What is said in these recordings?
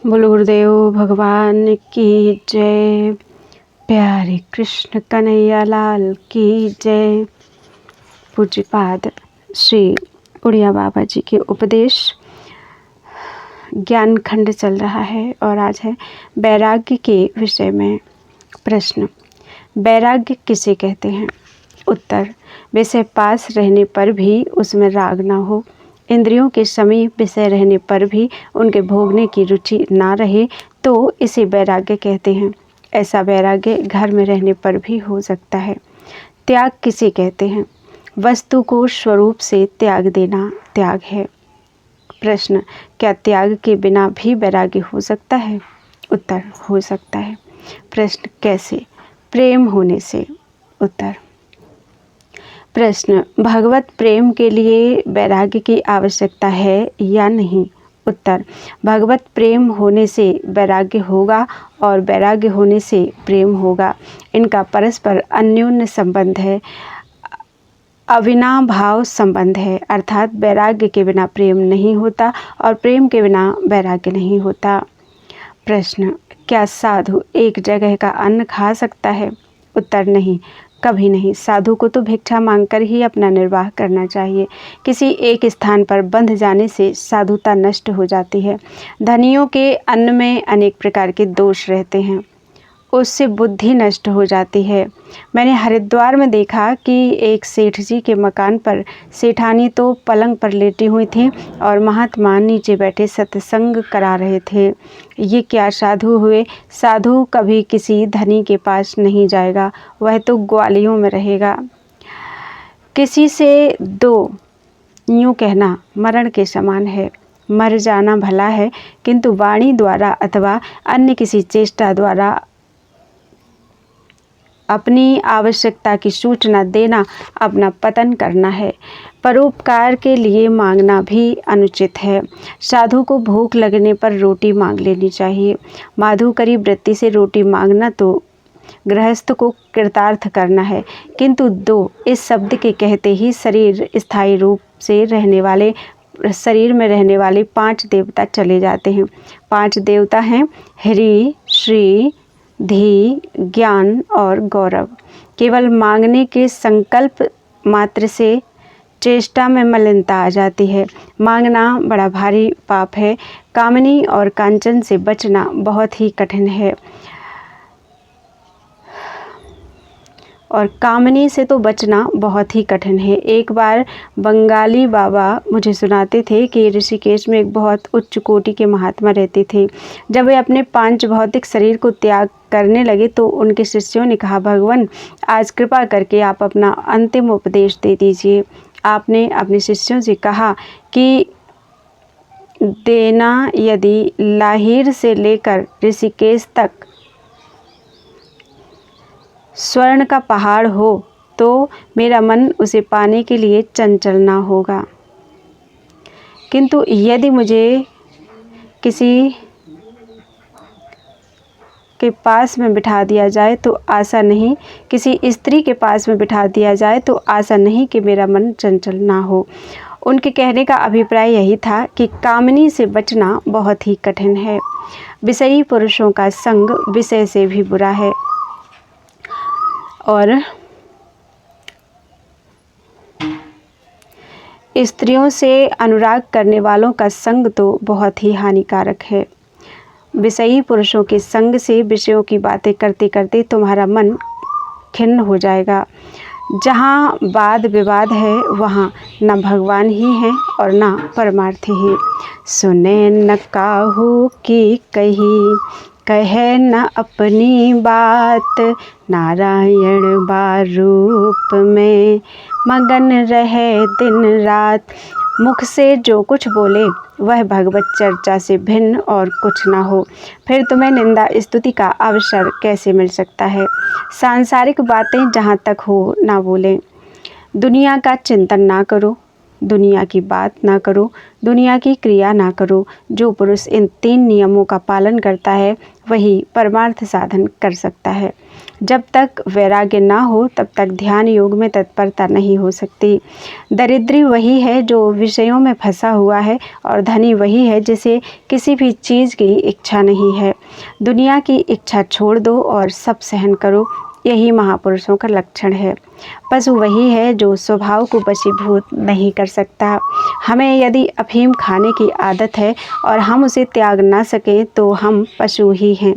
बोलो गुरुदेव भगवान की जय। प्यारे कृष्ण कन्हैया लाल की जय। पूज्यपाद श्री उड़िया बाबा जी के उपदेश ज्ञान खंड चल रहा है और आज है वैराग्य के विषय में प्रश्न। वैराग्य किसे कहते हैं? उत्तर, विषय पास रहने पर भी उसमें राग ना हो, इंद्रियों के समीप विषय रहने पर भी उनके भोगने की रुचि ना रहे तो इसे वैराग्य कहते हैं। ऐसा वैराग्य घर में रहने पर भी हो सकता है। त्याग किसे कहते हैं? वस्तु को स्वरूप से त्याग देना त्याग है। प्रश्न, क्या त्याग के बिना भी वैराग्य हो सकता है? उत्तर, हो सकता है। प्रश्न, कैसे? प्रेम होने से। उत्तर, प्रश्न, भगवत प्रेम के लिए वैराग्य की आवश्यकता है या नहीं? उत्तर, भगवत प्रेम होने से वैराग्य होगा और वैराग्य होने से प्रेम होगा। इनका परस्पर अन्योन्य संबंध है, अविनाभाव संबंध है। अर्थात वैराग्य के बिना प्रेम नहीं होता और प्रेम के बिना वैराग्य नहीं होता। प्रश्न, क्या साधु एक जगह का अन्न खा सकता है? उत्तर, नहीं, कभी नहीं। साधु को तो भिक्षा मांगकर ही अपना निर्वाह करना चाहिए। किसी एक स्थान पर बंध जाने से साधुता नष्ट हो जाती है। धनियों के अन्न में अनेक प्रकार के दोष रहते हैं, उससे बुद्धि नष्ट हो जाती है। मैंने हरिद्वार में देखा कि एक सेठ जी के मकान पर सेठानी तो पलंग पर लेटी हुई थी और महात्मा नीचे बैठे सत्संग करा रहे थे। ये क्या साधु हुए? साधु कभी किसी धनी के पास नहीं जाएगा, वह तो ग्वालियों में रहेगा। किसी से दो यूँ कहना मरण के समान है। मर जाना भला है, किंतु वाणी द्वारा अथवा अन्य किसी चेष्टा द्वारा अपनी आवश्यकता की सूचना देना अपना पतन करना है। परोपकार के लिए मांगना भी अनुचित है। साधु को भूख लगने पर रोटी मांग लेनी चाहिए। माधुकरी वृत्ति से रोटी मांगना तो गृहस्थ को कृतार्थ करना है, किंतु दो इस शब्द के कहते ही शरीर स्थायी रूप से रहने वाले शरीर में रहने वाले 5 देवता चले जाते हैं। 5 देवता हैं हरि, श्री, धी, ज्ञान और गौरव। केवल मांगने के संकल्प मात्र से चेष्टा में मलिनता आ जाती है। मांगना बड़ा भारी पाप है। कामनी और कांचन से बचना बहुत ही कठिन है और कामनी से तो बचना बहुत ही कठिन है। एक बार बंगाली बाबा मुझे सुनाते थे कि ऋषिकेश में एक बहुत उच्च कोटि के महात्मा रहते थे। जब वे अपने 5 भौतिक शरीर को त्याग करने लगे तो उनके शिष्यों ने कहा, भगवान आज कृपा करके आप अपना अंतिम उपदेश दे दीजिए। आपने अपने शिष्यों से कहा कि देना यदि लाहिर से लेकर ऋषिकेश तक स्वर्ण का पहाड़ हो तो मेरा मन उसे पाने के लिए चंचल ना होगा, किंतु यदि मुझे किसी के पास में बिठा दिया जाए तो आशा नहीं, किसी स्त्री के पास में बिठा दिया जाए तो आशा नहीं कि मेरा मन चंचल ना हो। उनके कहने का अभिप्राय यही था कि कामनी से बचना बहुत ही कठिन है। विषयी पुरुषों का संग विषय से भी बुरा है और स्त्रियों से अनुराग करने वालों का संग तो बहुत ही हानिकारक है। विषयी पुरुषों के संग से विषयों की बातें करते करते तुम्हारा मन खिन्न हो जाएगा। जहाँ वाद विवाद है वहाँ न भगवान ही है और न परमार्थ ही। सुने न काहू की कही, कहे न अपनी बात, नारायण बारूप में मगन रहे दिन रात। मुख से जो कुछ बोले वह भगवत चर्चा से भिन्न और कुछ ना हो, फिर तुम्हें निंदा स्तुति का अवसर कैसे मिल सकता है? सांसारिक बातें जहाँ तक हो ना बोलें। दुनिया का चिंतन ना करो, दुनिया की बात ना करो, दुनिया की क्रिया ना करो। जो पुरुष इन 3 नियमों का पालन करता है वही परमार्थ साधन कर सकता है। जब तक वैराग्य ना हो तब तक ध्यान योग में तत्परता नहीं हो सकती। दरिद्री वही है जो विषयों में फंसा हुआ है और धनी वही है जिसे किसी भी चीज़ की इच्छा नहीं है। दुनिया की इच्छा छोड़ दो और सब सहन करो, यही महापुरुषों का लक्षण है। पशु वही है जो स्वभाव को वशीभूत नहीं कर सकता। हमें यदि अफीम खाने की आदत है और हम उसे त्याग ना सकें तो हम पशु ही हैं।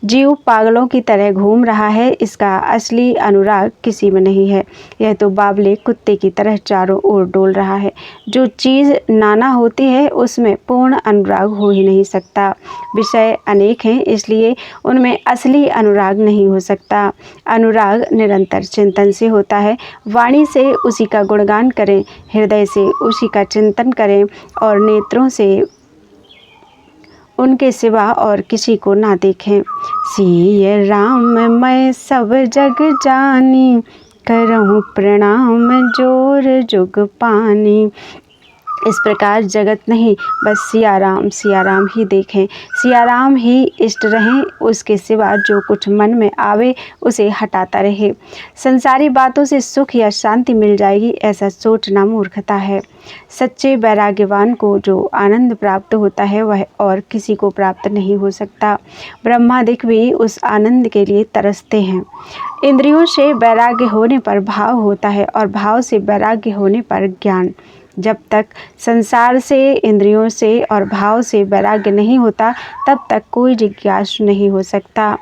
जीव पागलों की तरह घूम रहा है, इसका असली अनुराग किसी में नहीं है। यह तो बावले कुत्ते की तरह चारों ओर डोल रहा है। जो चीज़ नाना होती है उसमें पूर्ण अनुराग हो ही नहीं सकता। विषय अनेक हैं इसलिए उनमें असली अनुराग नहीं हो सकता। अनुराग निरंतर चिंतन से होता है। वाणी से उसी का गुणगान करें, हृदय से उसी का चिंतन करें और नेत्रों से उनके सिवा और किसी को ना देखें। सिय राम मैं सब जग जानी, करहूँ प्रणाम जोर जुग पानी। इस प्रकार जगत नहीं बस सिया राम ही देखें, सिया राम ही इष्ट रहें, उसके सिवा जो कुछ मन में आवे उसे हटाता रहे। संसारी बातों से सुख या शांति मिल जाएगी ऐसा सोचना मूर्खता है। सच्चे वैराग्यवान को जो आनंद प्राप्त होता है वह और किसी को प्राप्त नहीं हो सकता। ब्रह्मादिक भी उस आनंद के लिए तरसते हैं। इंद्रियों से वैराग्य होने पर भाव होता है और भाव से वैराग्य होने पर ज्ञान। जब तक संसार से, इंद्रियों से और भाव से वैराग्य नहीं होता तब तक कोई जिज्ञासु नहीं हो सकता।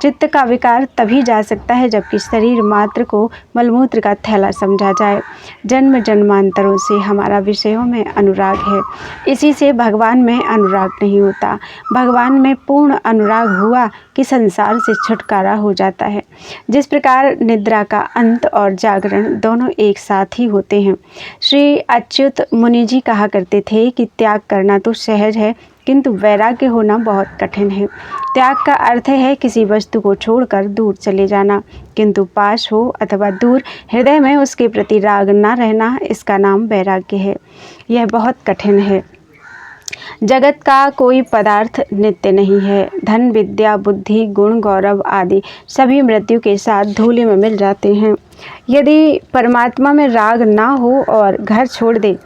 चित्त का विकार तभी जा सकता है जबकि शरीर मात्र को मलमूत्र का थैला समझा जाए। जन्म जन्मांतरों से हमारा विषयों में अनुराग है, इसी से भगवान में अनुराग नहीं होता। भगवान में पूर्ण अनुराग हुआ कि संसार से छुटकारा हो जाता है। जिस प्रकार निद्रा का अंत और जागरण दोनों एक साथ ही होते हैं। श्री अच्युत मुनि जी कहा करते थे कि त्याग करना तो सहज है किंतु वैराग्य होना बहुत कठिन है। त्याग का अर्थ है किसी वस्तु को छोड़कर दूर चले जाना, किंतु पास हो अथवा दूर हृदय में उसके प्रति राग न रहना, इसका नाम वैराग्य है। यह बहुत कठिन है। जगत का कोई पदार्थ नित्य नहीं है। धन, विद्या, बुद्धि, गुण, गौरव आदि सभी मृत्यु के साथ धूलि में मिल जाते हैं। यदि परमात्मा में राग ना हो और घर छोड़ दे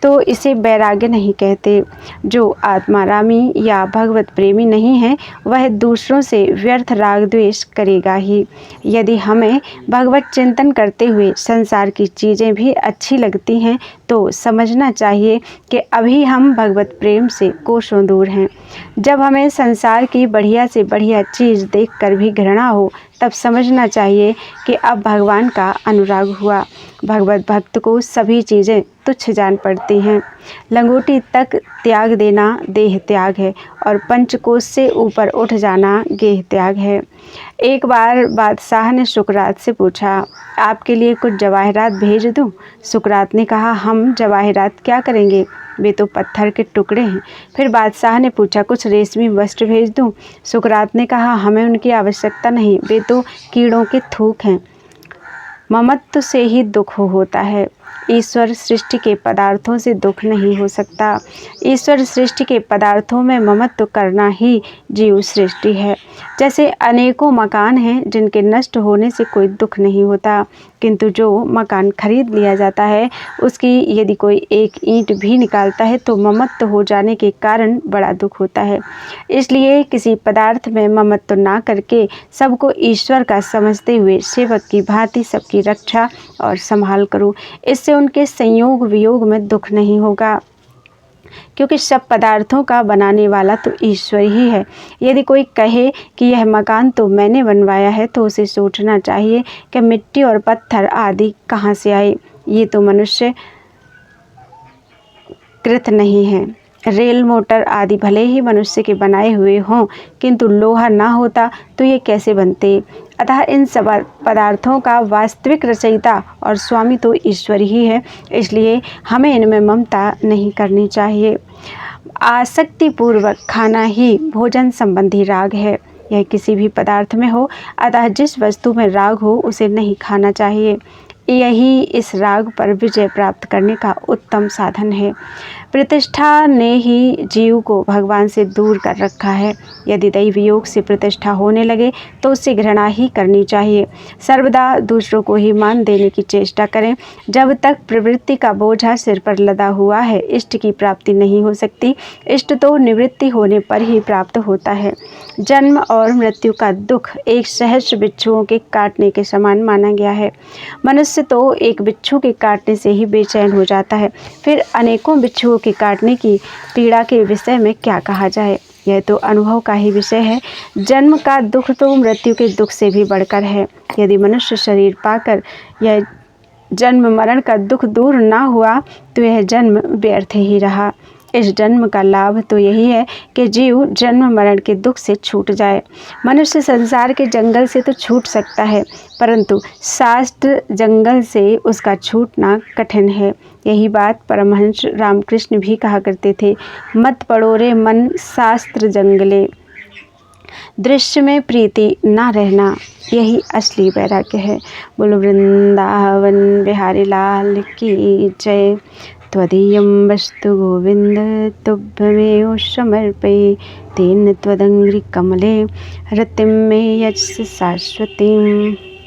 तो इसे वैराग्य नहीं कहते। जो आत्मारामी या भगवत प्रेमी नहीं है वह दूसरों से व्यर्थ राग द्वेष करेगा ही। यदि हमें भगवत चिंतन करते हुए संसार की चीज़ें भी अच्छी लगती हैं तो समझना चाहिए कि अभी हम भगवत प्रेम से कोसों दूर हैं। जब हमें संसार की बढ़िया से बढ़िया चीज़ देखकर भी घृणा हो तब समझना चाहिए कि अब भगवान का अनुराग हुआ। भगवत भक्त को सभी चीज़ें तुच्छ जान पड़ती हैं। लंगोटी तक त्याग देना देह त्याग है और पंचकोश से ऊपर उठ जाना गेह त्याग है। एक बार बादशाह ने सुकरात से पूछा, आपके लिए कुछ जवाहरात भेज दूं? सुकरात ने कहा, हम जवाहरात क्या करेंगे, वे तो पत्थर के टुकड़े हैं। फिर बादशाह ने पूछा, कुछ रेशमी वस्त्र भेज दूं? सुकरात ने कहा, हमें उनकी आवश्यकता नहीं, वे तो कीड़ों के थूक हैं। ममत्व से ही दुख होता है। ईश्वर सृष्टि के पदार्थों से दुख नहीं हो सकता। ईश्वर सृष्टि के पदार्थों में ममत्व करना ही जीव सृष्टि है। जैसे अनेकों मकान हैं जिनके नष्ट होने से कोई दुख नहीं होता, किंतु जो मकान खरीद लिया जाता है उसकी यदि कोई एक ईंट भी निकालता है तो ममत्व हो जाने के कारण बड़ा दुख होता है। इसलिए किसी पदार्थ में ममत्व ना करके सबको ईश्वर का समझते हुए सेवक की भांति सबकी रक्षा और संभाल करो। इससे उनके संयोग वियोग में दुख नहीं होगा, क्योंकि सब पदार्थों का बनाने वाला तो ईश्वर ही है। यदि कोई कहे कि यह मकान तो मैंने बनवाया है तो उसे सोचना चाहिए कि मिट्टी और पत्थर आदि कहाँ से आए, ये तो मनुष्य कृत नहीं है। रेल मोटर आदि भले ही मनुष्य के बनाए हुए हों किंतु लोहा ना होता तो ये कैसे बनते। अतः इन सब पदार्थों का वास्तविक रचयिता और स्वामी तो ईश्वर ही है, इसलिए हमें इनमें ममता नहीं करनी चाहिए। आसक्तिपूर्वक खाना ही भोजन संबंधी राग है, यह किसी भी पदार्थ में हो। अतः जिस वस्तु में राग हो उसे नहीं खाना चाहिए। यही इस राग पर विजय प्राप्त करने का उत्तम साधन है। प्रतिष्ठा ने ही जीव को भगवान से दूर कर रखा है। यदि दैवी योग से प्रतिष्ठा होने लगे तो उससे घृणा ही करनी चाहिए। सर्वदा दूसरों को ही मान देने की चेष्टा करें। जब तक प्रवृत्ति का बोझा सिर पर लदा हुआ है, इष्ट की प्राप्ति नहीं हो सकती। इष्ट तो निवृत्ति होने पर ही प्राप्त होता है। जन्म और मृत्यु का दुख एक सहस्र बिच्छुओं के काटने के समान माना गया है। मनुष्य तो एक बिच्छू के काटने से ही बेचैन हो जाता है, फिर अनेकों बिच्छुओं के काटने की पीड़ा के विषय में क्या कहा जाए। यह तो अनुभव का ही विषय है। जन्म का दुख तो मृत्यु के दुख से भी बढ़कर है। यदि मनुष्य शरीर पाकर यह जन्म मरण का दुख दूर ना हुआ तो यह जन्म व्यर्थ ही रहा। इस जन्म का लाभ तो यही है कि जीव जन्म मरण के दुख से छूट जाए। मनुष्य संसार के जंगल से तो छूट सकता है, परंतु शास्त्र जंगल से उसका छूटना कठिन है। यही बात परमहंस रामकृष्ण भी कहा करते थे, मत पड़ो रे मन शास्त्र जंगले, दृश्य में प्रीति ना रहना, यही असली वैराग्य है। बोलो वृंदावन बिहारी लाल की जय। त्वदीयं वस्तु गोविंद तुभ्यमेव समर्पये, तेन त्वदङ्घ्रिकमले रतिं मे यच्छ शाश्वतीम्।